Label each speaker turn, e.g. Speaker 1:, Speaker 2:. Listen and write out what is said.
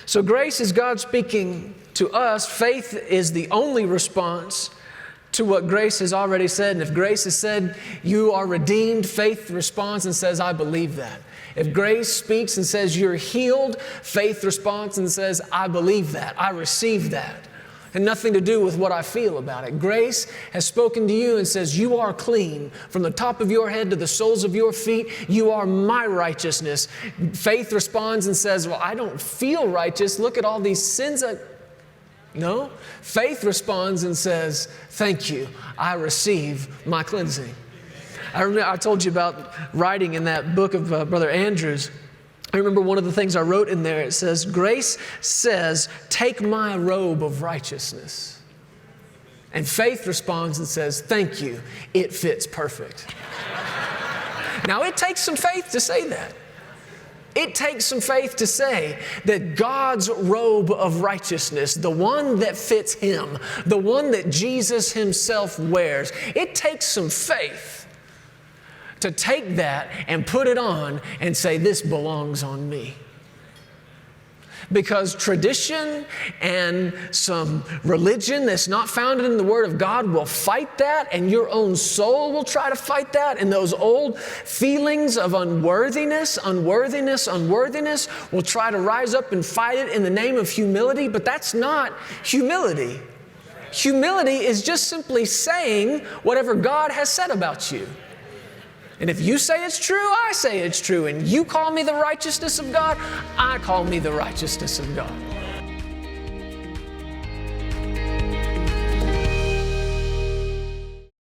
Speaker 1: So grace is God speaking to us. Faith is the only response to what grace has already said. And if grace has said, you are redeemed, faith responds and says, I believe that. If grace speaks and says, you're healed, faith responds and says, I believe that. I receive that. And nothing to do with what I feel about it. Grace has spoken to you and says, you are clean. From the top of your head to the soles of your feet, you are my righteousness. Faith responds and says, well, I don't feel righteous. Look at all these sins. No. Faith responds and says, thank you. I receive my cleansing. I remember I told you about writing in that book of Brother Andrews. I remember one of the things I wrote in there, it says, grace says, take my robe of righteousness. And faith responds and says, thank you, it fits perfect. Now, it takes some faith to say that. It takes some faith to say that God's robe of righteousness, the one that fits Him, the one that Jesus Himself wears, it takes some faith to take that and put it on and say, this belongs on me. Because tradition and some religion that's not founded in the Word of God will fight that, and your own soul will try to fight that, and those old feelings of unworthiness will try to rise up and fight it in the name of humility, but that's not humility. Humility is just simply saying whatever God has said about you. And if you say it's true, I say it's true. And you call me the righteousness of God, I call me the righteousness of God.